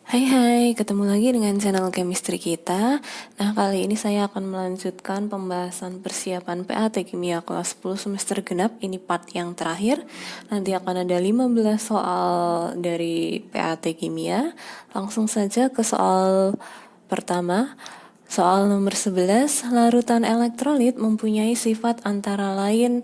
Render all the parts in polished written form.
Hai hai, ketemu lagi dengan channel chemistry kita. Nah, kali ini saya akan melanjutkan pembahasan persiapan PAT Kimia kelas 10 semester genap. Ini part yang terakhir. Nanti akan ada 15 soal dari PAT Kimia. Langsung saja ke soal pertama. Soal nomor 11, larutan elektrolit mempunyai sifat antara lain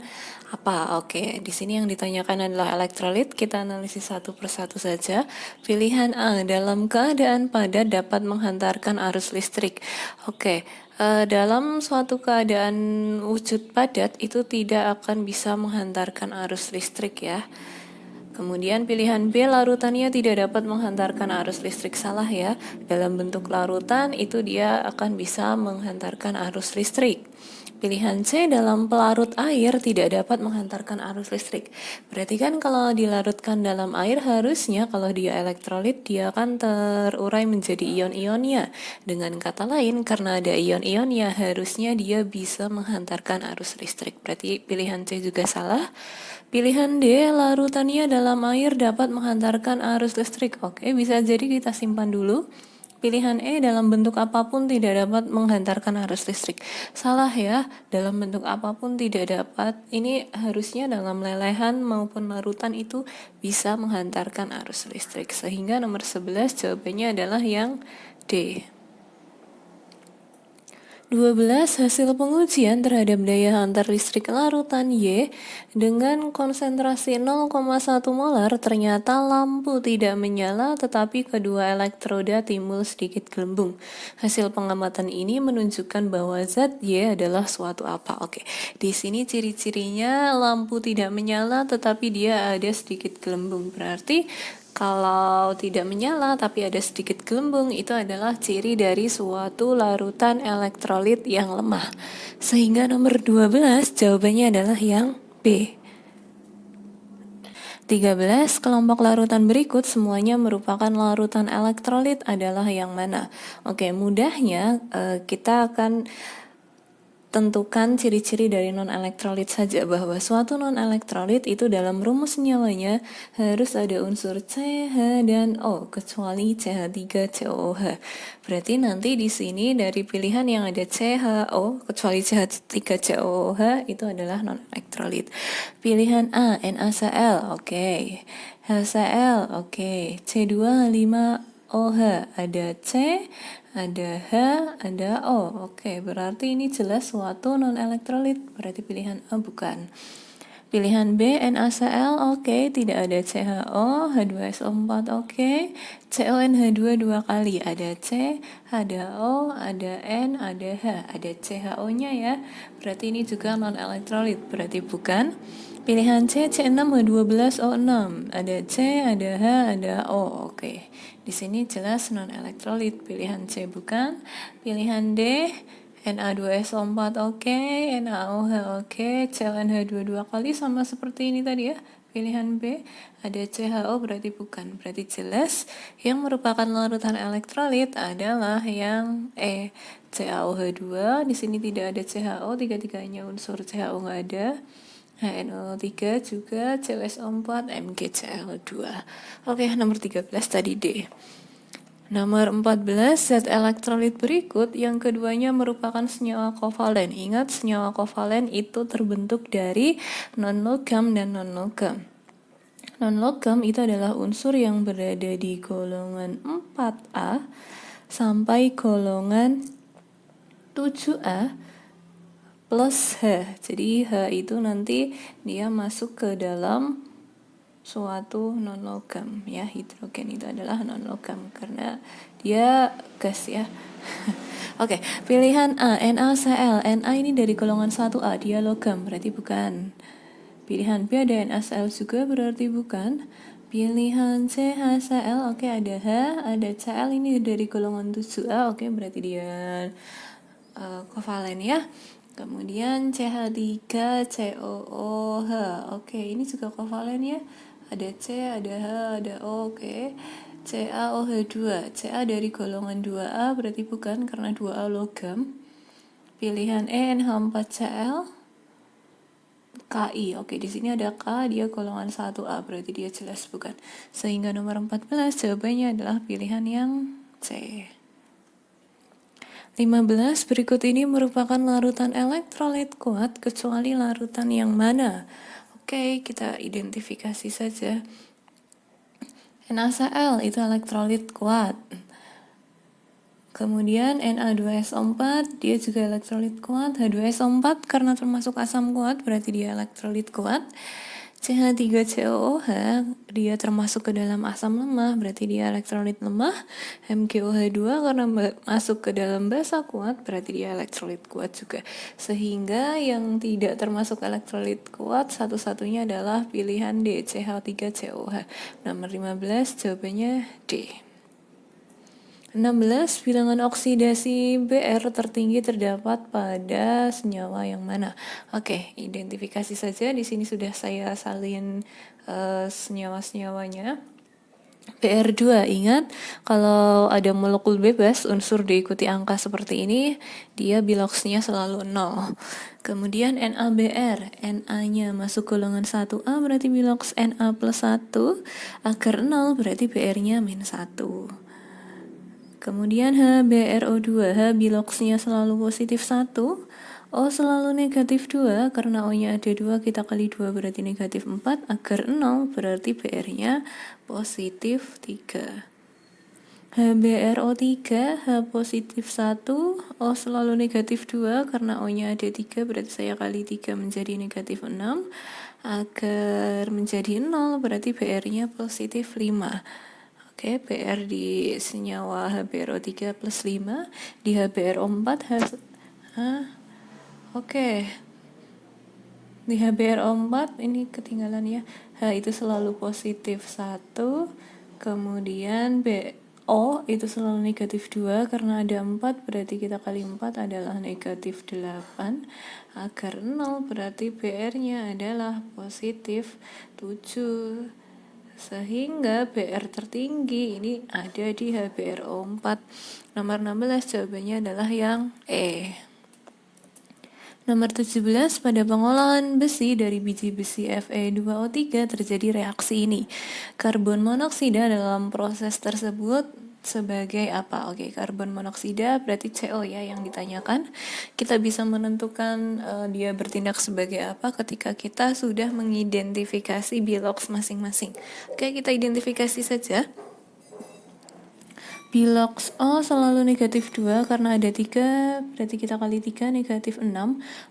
apa? Oke, di sini yang ditanyakan adalah elektrolit. Kita analisis satu persatu saja. Pilihan A, dalam keadaan padat dapat menghantarkan arus listrik. Oke, dalam suatu keadaan wujud padat itu tidak akan bisa menghantarkan arus listrik ya. Kemudian pilihan B, larutannya tidak dapat menghantarkan arus listrik. Salah ya, dalam bentuk larutan itu dia akan bisa menghantarkan arus listrik. Pilihan C, dalam pelarut air tidak dapat menghantarkan arus listrik. Berarti kan kalau dilarutkan dalam air harusnya kalau dia elektrolit dia akan terurai menjadi ion-ionnya. Dengan kata lain, karena ada ion-ionnya harusnya dia bisa menghantarkan arus listrik. Berarti pilihan C juga salah. Pilihan D, larutannya dalam air dapat menghantarkan arus listrik. Oke, bisa jadi kita simpan dulu. Pilihan E, dalam bentuk apapun tidak dapat menghantarkan arus listrik. Salah ya, dalam bentuk apapun tidak dapat. Ini harusnya dalam lelehan maupun larutan itu bisa menghantarkan arus listrik. Sehingga nomor 11 jawabannya adalah yang D. 12. Hasil pengujian terhadap daya hantar listrik larutan Y dengan konsentrasi 0,1 molar ternyata lampu tidak menyala tetapi kedua elektroda timbul sedikit gelembung. Hasil pengamatan ini menunjukkan bahwa zat Y adalah suatu apa? Oke, di sini ciri-cirinya lampu tidak menyala tetapi dia ada sedikit gelembung. Berarti kalau tidak menyala tapi ada sedikit gelembung itu adalah ciri dari suatu larutan elektrolit yang lemah. Sehingga nomor 12 jawabannya adalah yang B. 13. Kelompok larutan berikut semuanya merupakan larutan elektrolit adalah yang mana? Oke, mudahnya kita akan tentukan ciri-ciri dari non-elektrolit saja, bahwa suatu non-elektrolit itu dalam rumus senyawanya harus ada unsur CH dan O kecuali CH3COOH. Berarti nanti di sini dari pilihan yang ada CHO kecuali CH3COOH itu adalah non-elektrolit. Pilihan A, NaCl, oke. HCl, oke. C2H5OH, ada C, ada H, ada O. Oke, berarti ini jelas suatu non-elektrolit. Berarti pilihan A bukan. Pilihan B, NaCl, oke, tidak ada CHO, H2SO4, oke. CONH2 dua kali, ada C, ada O, ada N, ada H, ada CHO-nya ya. Berarti ini juga non-elektrolit, berarti bukan. Pilihan C, C6H12O6, ada C, ada H, ada O, oke. Di sini jelas non-elektrolit, pilihan C bukan. Pilihan D, Na2SO4 oke, NaOH oke, ClNH2 dua kali sama seperti ini tadi ya. Pilihan B, ada CHO berarti bukan. Berarti jelas yang merupakan larutan elektrolit adalah yang E, CaOH2. Di sini tidak ada CHO, tiga-tiganya unsur CHO nggak ada. HNO3 juga, CuSO4, MgCl2. Oke, nomor 13 tadi D. Nomor 14, zat elektrolit berikut yang keduanya merupakan senyawa kovalen. Ingat, senyawa kovalen itu terbentuk dari non-logam dan non-logam. Non-logam itu adalah unsur yang berada di golongan 4A sampai golongan 7A plus H. Jadi H itu nanti dia masuk ke dalam suatu non-logam ya. Hidrogen itu adalah non-logam karena dia gas ya. Oke, pilihan A, NaCl. Na ini dari golongan 1A, dia logam, berarti bukan. Pilihan B ada NaCl juga, berarti bukan. Pilihan C, HCl, oke, ada H, ada Cl, ini dari golongan 7A, oke, berarti dia kovalen ya. Kemudian CH3COOH, oke, ini juga kovalen ya. Ada C, ada H, ada O, oke. CaOH2, Ca dari golongan 2A berarti bukan karena 2A logam. Pilihan E, NH4Cl. KI. Oke, di sini ada K, dia golongan 1A, berarti dia jelas bukan. Sehingga nomor 14 jawabannya adalah pilihan yang C. 15, berikut ini merupakan larutan elektrolit kuat kecuali larutan yang mana? Oke, kita identifikasi saja. NaCl itu elektrolit kuat. Kemudian Na2SO4 dia juga elektrolit kuat. H2SO4 karena termasuk asam kuat berarti dia elektrolit kuat. CH3COOH dia termasuk ke dalam asam lemah berarti dia elektrolit lemah. MgOH2 karena masuk ke dalam basa kuat berarti dia elektrolit kuat juga. Sehingga yang tidak termasuk elektrolit kuat satu-satunya adalah pilihan D, CH3COOH. Nomor 15 jawabannya D. 16, bilangan oksidasi Br tertinggi terdapat pada senyawa yang mana? Oke, identifikasi saja. Di sini sudah saya salin senyawa-senyawanya. Br2, ingat kalau ada molekul bebas unsur diikuti angka seperti ini, dia biloxnya selalu 0. Kemudian NaBr, Na-nya masuk golongan 1A berarti bilox Na plus 1, agar 0 berarti Br-nya min 1. Kemudian HBRO2, H biloxnya selalu positif 1, O selalu negatif 2, karena O-nya ada 2, kita kali 2 berarti negatif 4, agar 0 berarti BR-nya positif 3. HBRO3, H positif 1, O selalu negatif 2, karena O-nya ada 3, berarti saya kali 3 menjadi negatif 6, agar menjadi 0 berarti BR-nya positif 5. Oke, Br di senyawa HBRO3 plus 5, di HBRO4 oke. Di HBRO4 ini ketinggalan ya. H itu selalu positif 1, kemudian BO itu selalu negatif 2 karena ada 4 berarti kita kali 4 adalah negatif 8, agar 0 berarti Br-nya adalah positif 7. Sehingga Br tertinggi ini ada di HBRO4. Nomor 16 jawabannya adalah yang E. Nomor 17, pada pengolahan besi dari biji besi Fe2O3 terjadi reaksi ini. Karbon monoksida dalam proses tersebut sebagai apa? Oke, karbon monoksida berarti CO ya yang ditanyakan. Kita bisa menentukan dia bertindak sebagai apa ketika kita sudah mengidentifikasi bilox masing-masing. Oke, kita identifikasi saja. Bilox O selalu negatif 2 karena ada 3, berarti kita kali 3 negatif 6,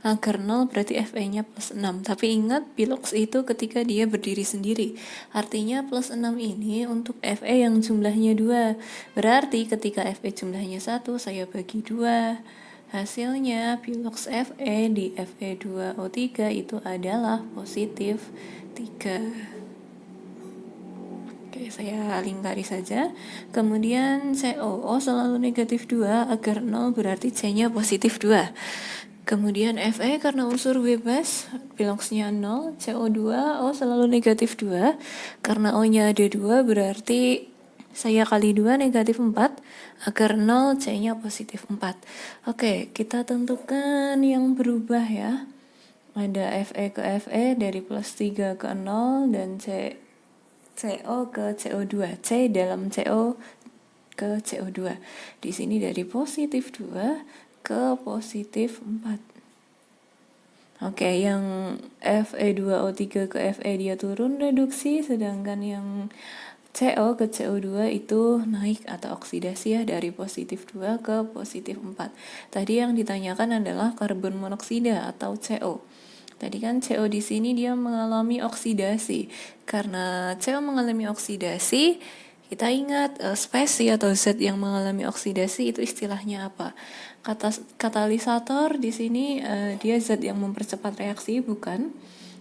agar 0 berarti Fe-nya plus 6. Tapi ingat bilox itu ketika dia berdiri sendiri, artinya plus 6 ini untuk Fe yang jumlahnya 2. Berarti ketika Fe jumlahnya 1, saya bagi 2. Hasilnya bilox Fe di Fe2O3 itu adalah positif 3. Oke, saya lingkari saja. Kemudian COO selalu negatif 2, agar 0 berarti C-nya positif 2. Kemudian Fe karena unsur bebas, biloxnya 0. CO2, O selalu negatif 2. Karena O-nya ada 2 berarti saya kali 2 negatif 4, agar 0 C-nya positif 4. Oke, kita tentukan yang berubah ya. Ada Fe ke Fe dari plus 3 ke 0 dan CO ke CO2, C dalam CO ke CO2. Di sini dari positif 2 ke positif 4. Oke, yang Fe2O3 ke Fe dia turun reduksi, sedangkan yang CO ke CO2 itu naik atau oksidasi ya dari positif 2 ke positif 4. Tadi yang ditanyakan adalah karbon monoksida atau CO. Tadi kan CO di sini dia mengalami oksidasi. Karena CO mengalami oksidasi, kita ingat spesies atau zat yang mengalami oksidasi itu istilahnya apa? Katalisator di sini dia zat yang mempercepat reaksi, bukan?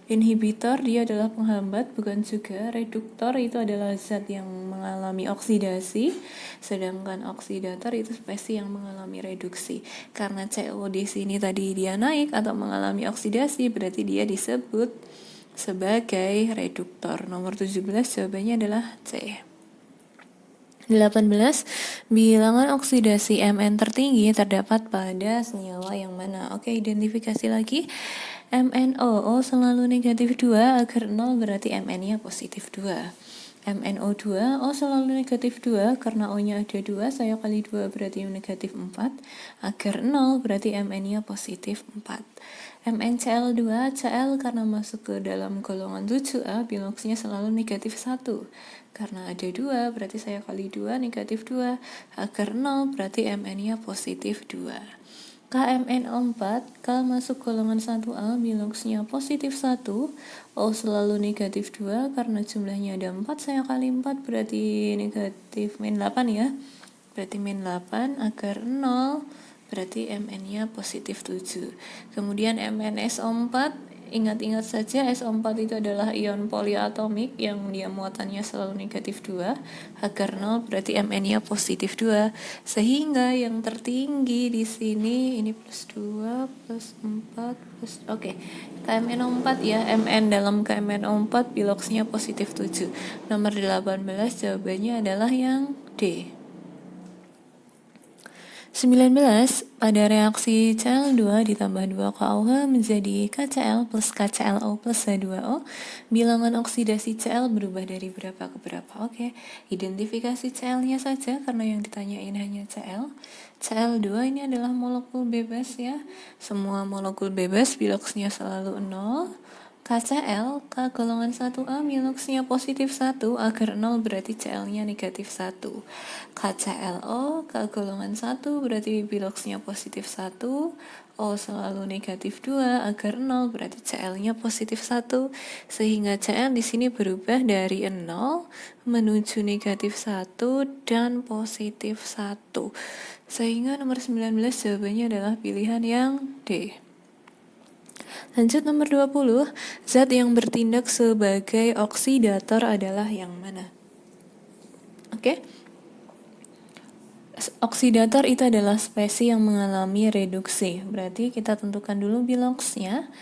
Inhibitor dia adalah penghambat, bukan juga. Reduktor itu adalah zat yang mengalami oksidasi, sedangkan oksidator itu spesies yang mengalami reduksi. Karena CO di sini tadi dia naik atau mengalami oksidasi, berarti dia disebut sebagai reduktor. Nomor 17 jawabannya adalah C. 18, bilangan oksidasi Mn tertinggi terdapat pada senyawa yang mana? Oke, identifikasi lagi. MnO, O selalu negatif 2, agar 0 berarti Mn-nya positif 2. MnO2, O selalu negatif 2, karena O-nya ada 2, saya kali 2 berarti negatif 4, agar 0 berarti Mn-nya positif 4. MnCl2, Cl karena masuk ke dalam golongan 7A, biloxnya selalu negatif 1. Karena ada 2, berarti saya kali 2, negatif 2, agar 0 berarti Mn-nya positif 2. KMNO4, K masuk golongan 1A, biloxnya positif 1, O selalu negatif 2, karena jumlahnya ada 4, saya kali 4 berarti negatif min 8 ya, berarti min 8, agar 0, berarti Mn-nya positif 7. Kemudian MnSO4, ingat-ingat saja SO4 itu adalah ion poliatomik yang dia muatannya selalu negatif 2, agar 0 berarti Mn-nya positif 2. Sehingga yang tertinggi di sini ini plus 2 plus 4 plus KMNO4 ya, Mn dalam KMNO4 biloxnya positif 7. Nomor 18 jawabannya adalah yang D. 19. Pada reaksi Cl2 ditambah 2 KOH menjadi KCl plus KClO plus H2O, bilangan oksidasi Cl berubah dari berapa ke berapa? Oke, identifikasi Cl-nya saja karena yang ditanyain hanya Cl. Cl2 ini adalah molekul bebas ya. Semua molekul bebas biloxnya selalu 0. KCl, K golongan 1A, biloxnya positif 1, agar 0 berarti Cl-nya negatif 1. KClO, K golongan 1, berarti biloxnya positif 1, O selalu negatif 2, agar 0 berarti Cl-nya positif 1, sehingga Cl di sini berubah dari 0 menuju negatif 1 dan positif 1. Sehingga nomor 19 jawabannya adalah pilihan yang D. Lanjut nomor 20, zat yang bertindak sebagai oksidator adalah yang mana? Oke. Oksidator itu adalah spesies yang mengalami reduksi. Berarti kita tentukan dulu biloxnya.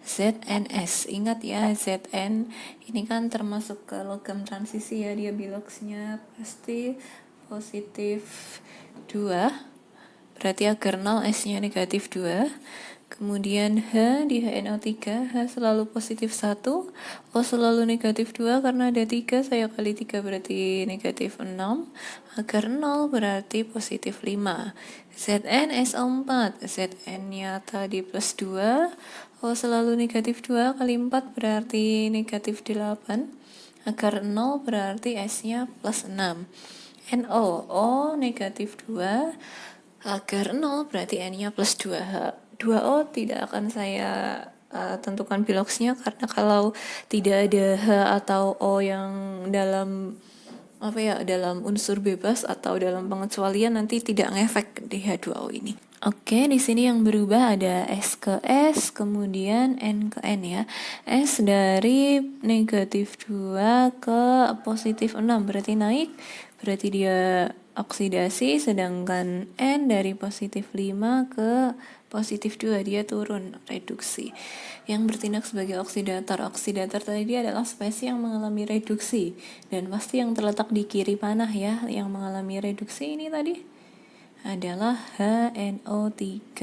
ZNS. Ingat ya, Zn ini kan termasuk ke logam transisi ya, dia biloxnya pasti positif 2. Berarti agar 0 S-nya negatif 2. Kemudian H di HNO3, H selalu positif 1, O selalu negatif 2, karena ada 3, saya kali 3 berarti negatif 6, agar 0 berarti positif 5. ZnSO4, Zn-nya tadi plus 2, O selalu negatif 2, kali 4 berarti negatif 8, agar 0 berarti S-nya plus 6. NO, O negatif 2, agar 0 berarti N-nya plus 2H. 2O tidak akan saya tentukan biloxnya, karena kalau tidak ada H atau O yang dalam dalam unsur bebas atau dalam pengecualian, nanti tidak ngefek di H2O ini. Oke, di sini yang berubah ada S ke S, kemudian N ke N ya. S dari negatif 2 ke positif 6, berarti naik, berarti dia oksidasi, sedangkan N dari positif 5 ke positif 2, dia turun, reduksi. Yang bertindak sebagai oksidator. Oksidator tadi dia adalah spesies yang mengalami reduksi, dan pasti yang terletak di kiri panah ya, yang mengalami reduksi ini tadi adalah HNO3.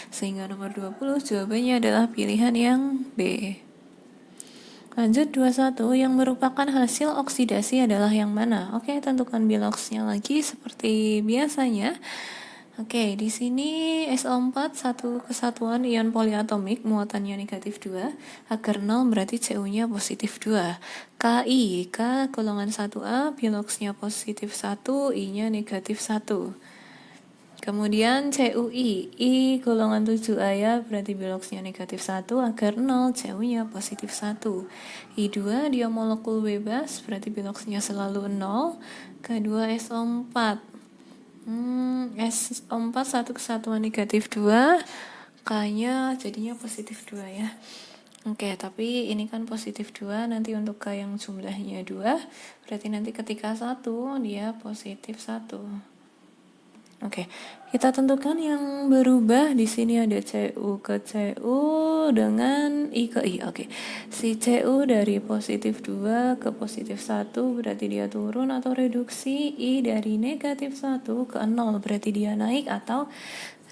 Sehingga nomor 20 jawabannya adalah pilihan yang B. Lanjut 21, yang merupakan hasil oksidasi adalah yang mana? Oke, tentukan biloxnya lagi seperti biasanya. Oke, di sini SO4 satu kesatuan ion poliatomik, muatannya negatif 2, agar 0 berarti Cu-nya positif 2. KI, K golongan 1A, biloxnya positif 1, I-nya negatif 1. Kemudian CUI, I golongan 7A ya, berarti biloxnya negatif 1, agar 0, Cu-nya positif 1. I2, dia molekul bebas, berarti biloxnya selalu 0. Kedua SO4. SO4 satu kesatuan negatif 2, K-nya jadinya positif 2 ya. Oke, tapi ini kan positif 2, nanti untuk K yang jumlahnya 2, berarti nanti ketika 1 dia positif 1. Oke, kita tentukan yang berubah. Di sini ada Cu ke Cu dengan I ke I. Oke, si Cu dari positif 2 ke positif 1 berarti dia turun atau reduksi. I dari negatif 1 ke 0 berarti dia naik atau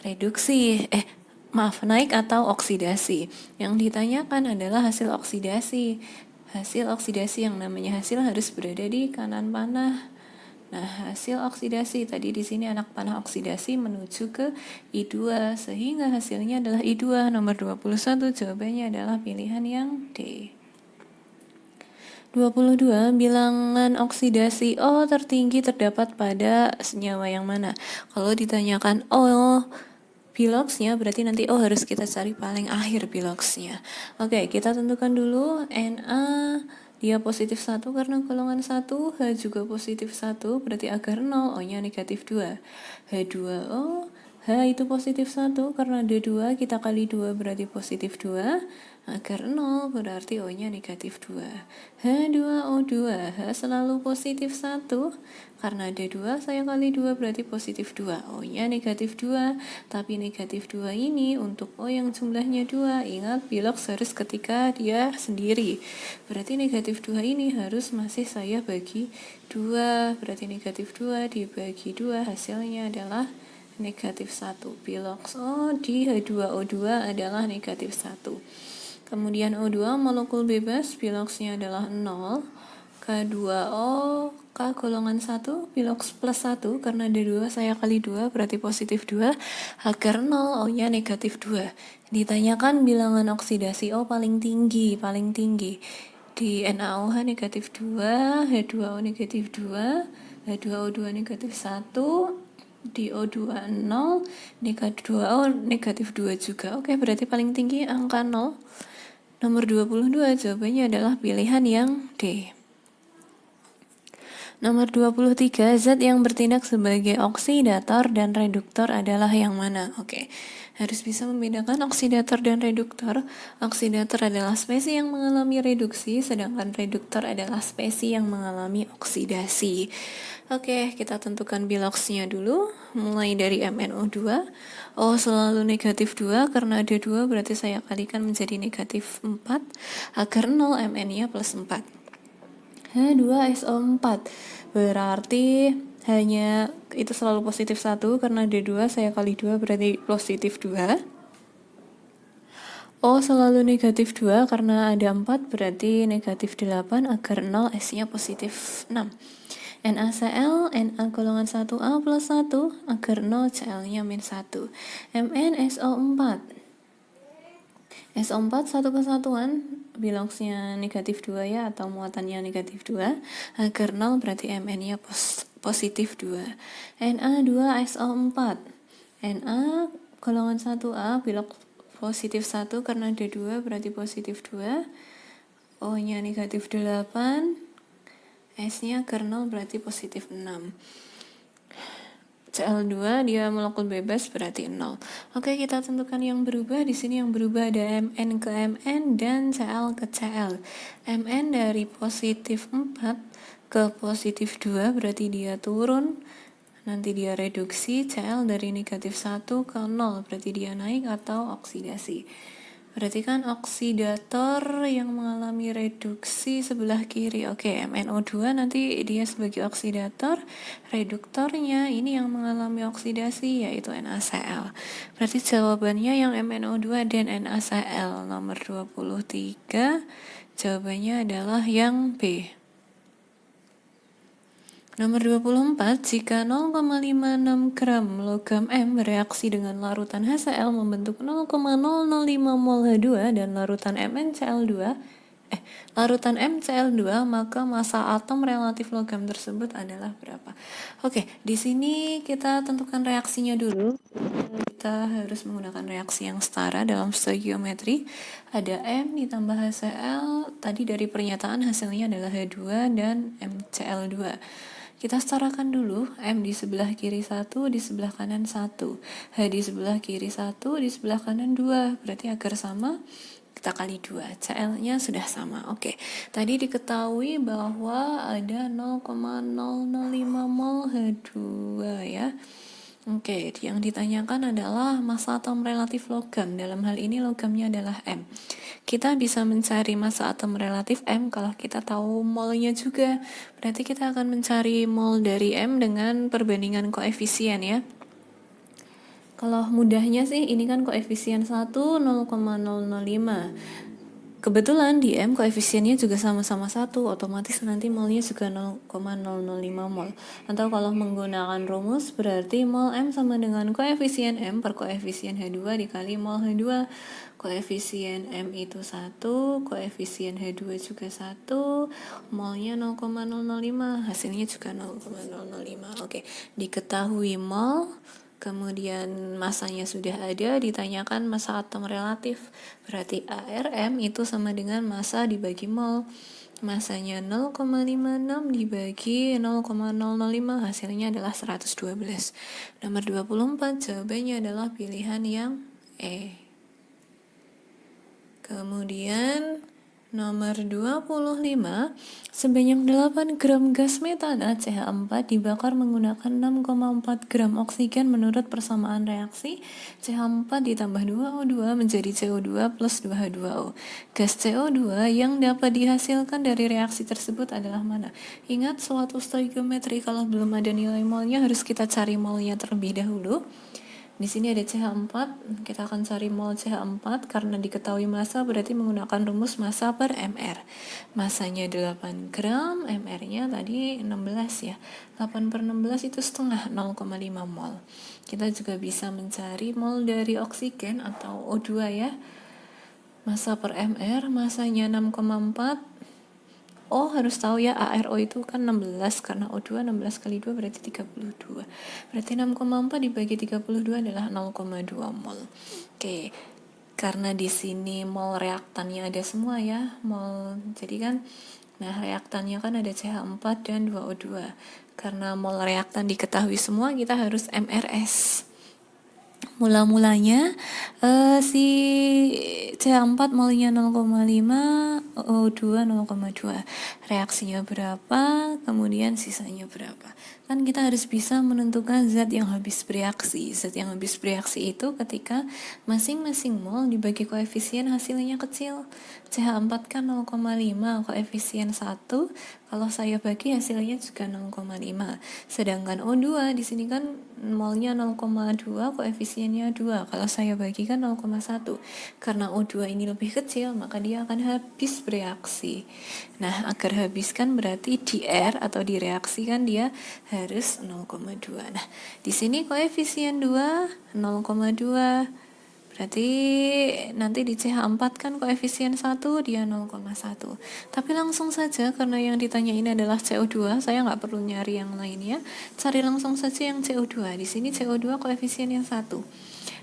reduksi. naik atau oksidasi. Yang ditanyakan adalah hasil oksidasi. Hasil oksidasi, yang namanya hasil harus berada di kanan panah. Nah, hasil oksidasi tadi di sini anak panah oksidasi menuju ke I2, sehingga hasilnya adalah I2. Nomor 21 jawabannya adalah pilihan yang D. 22. Bilangan oksidasi O tertinggi terdapat pada senyawa yang mana? Kalau ditanyakan O piloxnya, berarti nanti O harus kita cari paling akhir piloxnya. Oke, kita tentukan dulu. Na dia positif 1 karena golongan 1, H juga positif 1, berarti agar 0, O-nya negatif 2. H2O, H itu positif 1 karena D2, kita kali 2 berarti positif 2, agar 0 berarti O-nya negatif 2. H2O2, H selalu positif 1 karena D2 saya kali 2 berarti positif 2, O-nya negatif 2, tapi negatif 2 ini untuk O yang jumlahnya 2, ingat pilox harus ketika dia sendiri, berarti negatif 2 ini harus masih saya bagi 2, berarti negatif 2 dibagi 2 hasilnya adalah negatif 1, pilox O di H2O2 adalah negatif 1. Kemudian O2 molekul bebas, piloxnya adalah 0. K2O, K golongan 1, pilox plus 1, karena D2 saya kali 2, berarti positif 2, agar 0, O-nya negatif 2. Ditanyakan bilangan oksidasi O paling tinggi. Di NaOH negatif 2, H2O negatif 2, H2O2 negatif 1, di O2 0, K2O negatif 2 juga. Oke, berarti paling tinggi angka 0. Nomor 22 jawabannya adalah pilihan yang D. Nomor 23, zat yang bertindak sebagai oksidator dan reduktor adalah yang mana? Oke, harus bisa membedakan oksidator dan reduktor. Oksidator adalah spesies yang mengalami reduksi, sedangkan reduktor adalah spesies yang mengalami oksidasi. Oke, kita tentukan biloxnya dulu, mulai dari MnO2. O selalu negatif 2, karena ada 2 berarti saya kalikan menjadi negatif 4, agar 0 Mn-nya plus 4. H2SO4, berarti hanya itu selalu positif 1, karena D2 saya kali 2 berarti positif 2. O selalu negatif 2, karena ada 4 berarti negatif 8, agar 0 S-nya positif 6. NaCl, Na golongan 1A plus 1, agar 0 Cl-nya min 1. MnSO4, SO4 satu kesatuan, biloxnya negatif 2 ya, atau muatannya negatif 2, agar 0 berarti Mn-nya positif 2. Na2SO4, Na golongan 1A, bilox positif 1 karena ada 2 berarti positif 2, O-nya negatif 8, S-nya agar 0 berarti positif 6. Cl2 dia molekul bebas berarti 0. Oke, kita tentukan yang berubah. Di sini yang berubah ada Mn ke Mn dan Cl ke Cl. Mn dari positif 4 ke positif 2 berarti dia turun. Nanti dia reduksi. Cl dari negatif 1 ke 0 berarti dia naik atau oksidasi. Berarti kan oksidator yang mengalami reduksi sebelah kiri. Oke, MnO2 nanti dia sebagai oksidator, reduktornya ini yang mengalami oksidasi yaitu NaCl. Berarti jawabannya yang MnO2 dan NaCl. Nomor 23 jawabannya adalah yang B. Nomor 24, jika 0,56 gram logam M bereaksi dengan larutan HCl membentuk 0,005 mol H2 dan larutan larutan MCl2, maka massa atom relatif logam tersebut adalah berapa? Oke, di sini kita tentukan reaksinya dulu. Kita harus menggunakan reaksi yang setara dalam stoikiometri. Ada M ditambah HCl, tadi dari pernyataan hasilnya adalah H2 dan MCl2. Kita setarakan dulu, M di sebelah kiri 1, di sebelah kanan 1. H di sebelah kiri 1, di sebelah kanan 2. Berarti agar sama, kita kali 2. Cl-nya sudah sama. Oke, tadi diketahui bahwa ada 0,005 mol H2 ya. Oke, yang ditanyakan adalah massa atom relatif logam. Dalam hal ini logamnya adalah M. Kita bisa mencari massa atom relatif M kalau kita tahu molnya juga. Berarti kita akan mencari mol dari M dengan perbandingan koefisien ya. Kalau mudahnya sih ini kan koefisien 1 0,005. Kebetulan di M koefisiennya juga sama-sama 1, otomatis nanti molnya juga 0,005 mol. Atau kalau menggunakan rumus berarti mol M sama dengan koefisien M per koefisien H2 dikali mol H2. Koefisien M itu 1, koefisien H2 juga 1, molnya 0,005, hasilnya juga 0,005. Oke, diketahui mol, kemudian masanya sudah ada, ditanyakan massa atom relatif. Berarti ARM itu sama dengan massa dibagi mol. Masanya 0,56 dibagi 0,005, hasilnya adalah 112. Nomor 24, jawabannya adalah pilihan yang E. Kemudian nomor 25, sebanyak 8 gram gas metana CH4 dibakar menggunakan 6,4 gram oksigen menurut persamaan reaksi CH4 ditambah 2O2 menjadi CO2 plus 2H2O. Gas CO2 yang dapat dihasilkan dari reaksi tersebut adalah mana? Ingat suatu stoikiometri, kalau belum ada nilai molnya harus kita cari molnya terlebih dahulu. Di sini ada CH4, kita akan cari mol CH4 karena diketahui massa berarti menggunakan rumus massa per mR. Massanya 8 gram, mR-nya tadi 16 ya. 8 per 16 itu setengah, 0,5 mol. Kita juga bisa mencari mol dari oksigen atau O2 ya. Massa per mR, massanya 6,4. Oh, harus tahu ya, ARO itu kan 16 karena O2 16 kali 2 berarti 32. Berarti 6,4 dibagi 32 adalah 0,2 mol. Oke. Karena di sini mol reaktannya ada semua ya, mol. Jadi kan reaktannya kan ada CH4 dan 2O2. Karena mol reaktan diketahui semua, kita harus MRS. Mula-mulanya si CH4 molnya 0,5, O2 0,2. Reaksinya berapa, kemudian sisanya berapa. Kan kita harus bisa menentukan zat yang habis bereaksi. Zat yang habis bereaksi itu ketika masing-masing mol dibagi koefisien hasilnya kecil. CH4 kan 0,5, koefisien 1. Kalau saya bagi hasilnya juga 0,5. Sedangkan O2 di sini kan molnya 0,2, koefisiennya 2. Kalau saya bagi kan 0,1. Karena O2 ini lebih kecil, maka dia akan habis bereaksi. Nah, agar habis kan berarti di R atau di reaksi kan dia harus 0,2. Nah, di sini koefisien 2 0,2. Berarti nanti di CH4 kan koefisien 1, dia 0,1. Tapi langsung saja, karena yang ditanya ini adalah CO2, saya nggak perlu nyari yang lainnya. Cari langsung saja yang CO2. Di sini CO2 koefisiennya 1.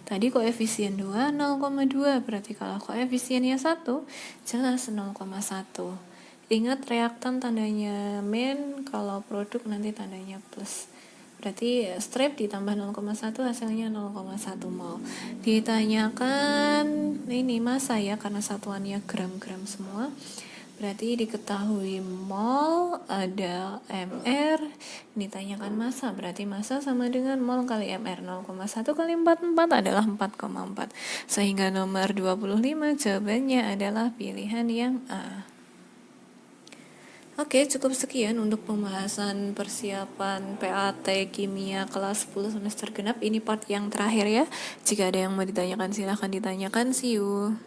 Tadi koefisien 2, 0,2. Berarti kalau koefisiennya 1, jelas 0,1. Ingat reaktan tandanya min, kalau produk nanti tandanya plus. Berarti strip ditambah 0,1 hasilnya 0,1 mol. Ditanyakan ini massa ya, karena satuannya gram-gram semua. Berarti diketahui mol, ada mR, ditanyakan massa, berarti massa sama dengan mol kali mR. 0,1 kali 44 adalah 4,4. Sehingga nomor 25 jawabannya adalah pilihan yang A. Oke, cukup sekian untuk pembahasan persiapan PAT Kimia kelas 10 semester genap. Ini part yang terakhir ya. Jika ada yang mau ditanyakan silahkan ditanyakan. See you.